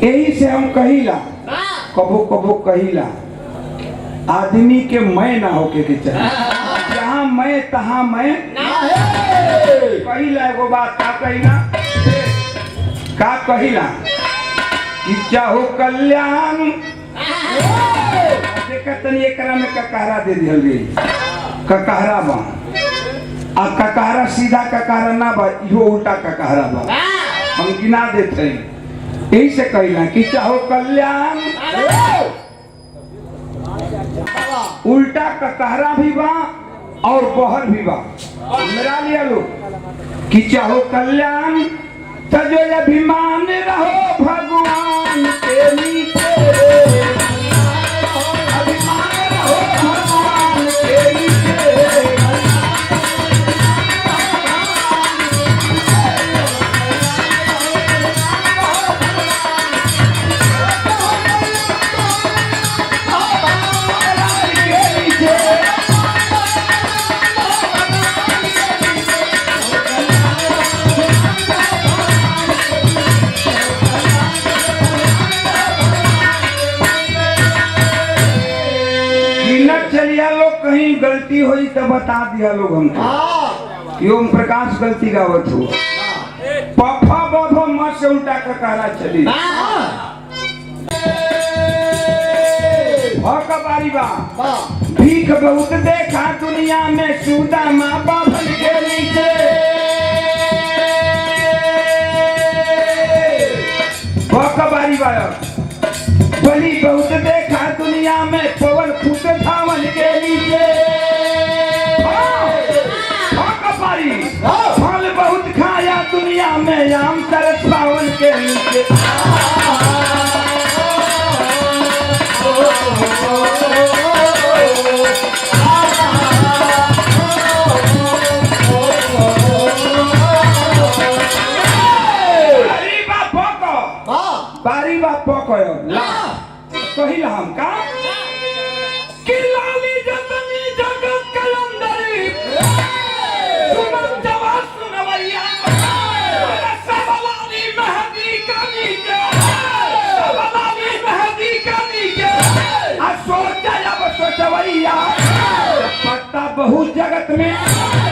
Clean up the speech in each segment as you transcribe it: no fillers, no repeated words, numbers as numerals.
यही से हम कहिला कबो कबो कहिला आदमी के मैं ना होके के चाहिए। जहाँ मैं तहाँ मैं कहिला एगो बात का कहिला कि चाहो कल्याण तनी एकरा में ककहरा दे दिहल गई। ककहरा बा आ ककहरा सीधा ककहरा ना बा, इहो उल्टा ककहरा बा। हम गिना देते यही से कहिला कि चाहो कल्याण उल्टा ककहरा भी बा और बहर भी बा। मेरा लिया लोग कि चाहो कल्याण तजो अभिमान रहो भगवान के नीचे, अभिमान रहो भगवान के नीचे। चलिया लोग कहीं गलती हुई तो बता दिया लोग हमको। यो ओम प्रकाश गलती गावत हो पफा बधो म से उल्टा ककहरा चली बारी बा भीख बहुत देखा दुनिया में सुदामा बाभन के नीचे। बारी बा बलि बहुत देखा दुनिया में पवन फूट धावन के नीचे। फल बहुत खाया दुनिया में आम तरस पावन के नीचे। बारी बाप पकयो ला कहिला हम का कि लाली जतनी जगत के अंदरी सुमन जवा सुनवैया सब लाली मेहंदी का नीचे, सब लाली मेहंदी का नीचे। आ सोचा अब सोचवैया पत्ता बहु जगत में,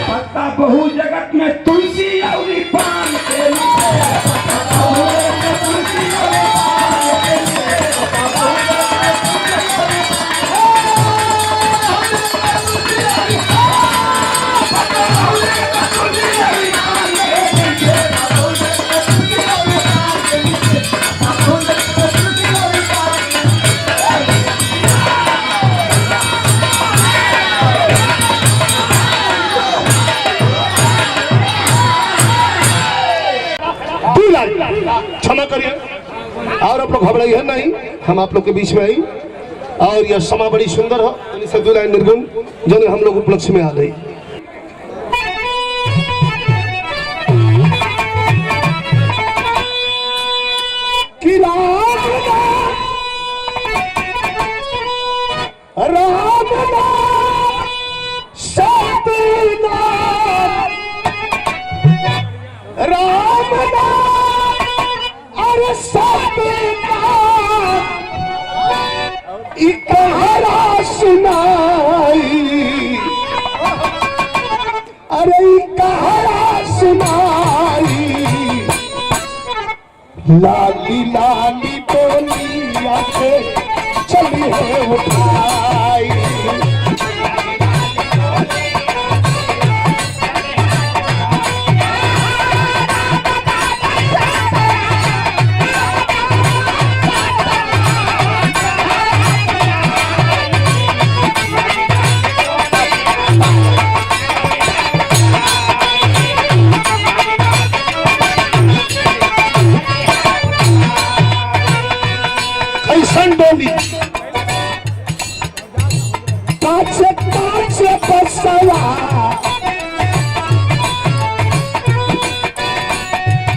पत्ता बहु जगत में तुलसी और पान के नीचे। क्षमा करिए और आप लोग घबराइए नहीं, हम आप लोग के बीच में आई और यह समा बड़ी सुंदर हो से दो लाइन निर्गुण जो हम लोग उपलक्ष्य में आ गई। लाली लाली बोलिया से चली है उठाई, पाछे पाछे बसवा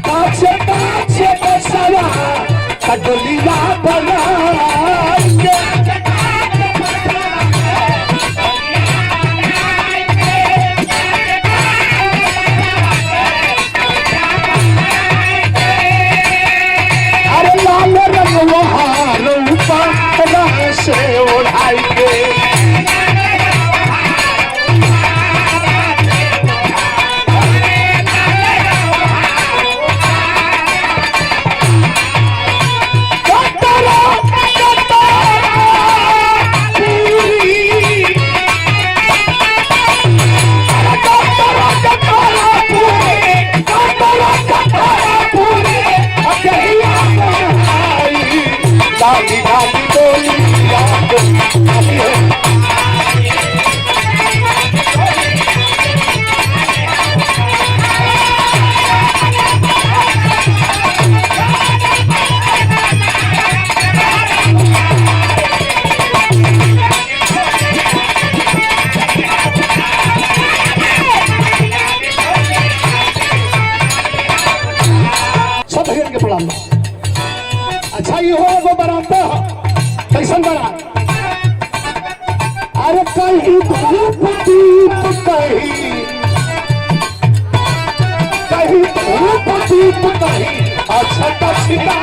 पाछे पाछे बसवा कटलिया बना अरे लाल से ओढ़ाई के लाली लाली डोलिया सब भगवान के प्रणाम। अच्छा ये हो वो बनाता कैसन बना अरे कहीं धूप दीप कहीं धूप दीप कहीं अच्छा तछिता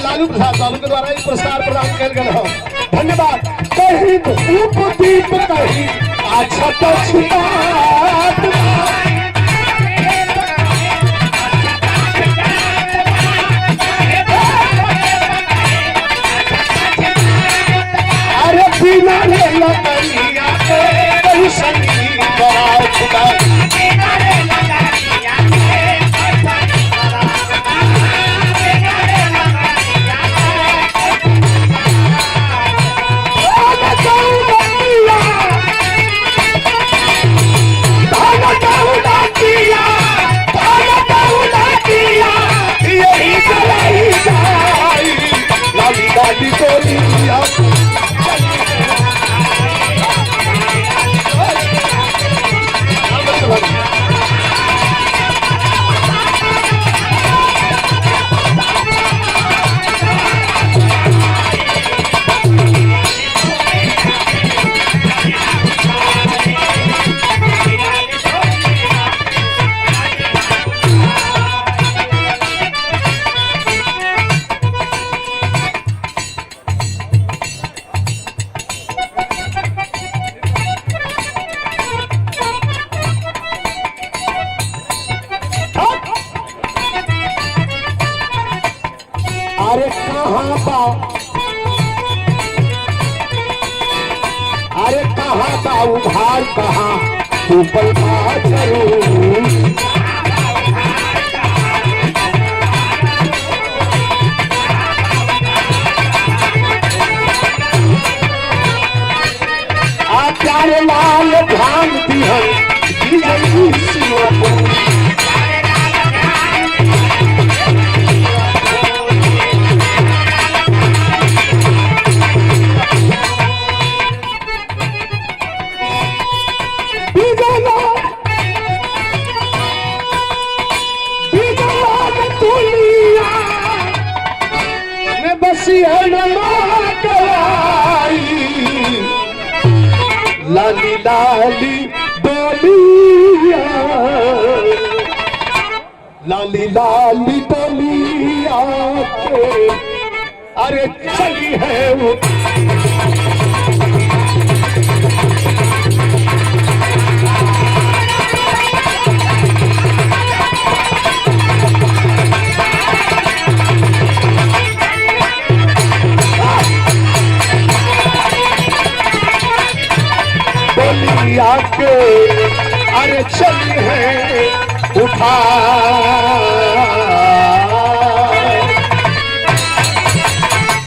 लालू प्रसाद बाबू के द्वारा एक पुरस्कार प्रदान कर गए हो धन्यवाद। कहीं धूप दीप कहीं अच्छा तछिता अरे बिना रे लकड़िया के कहीं संगीत कराओ खुदा लाली लाली डोलिया अरे कहाँ बा अरे कहाँ बा उधार कहाँ ऊपर बा जरूर आ प्यारे लाल ध्यान दिहर विजयी शिवपुर लाली लाली डोलिया लाली लाली डोलिया के अरे चली है वो डोलिया के अरे चली है उठा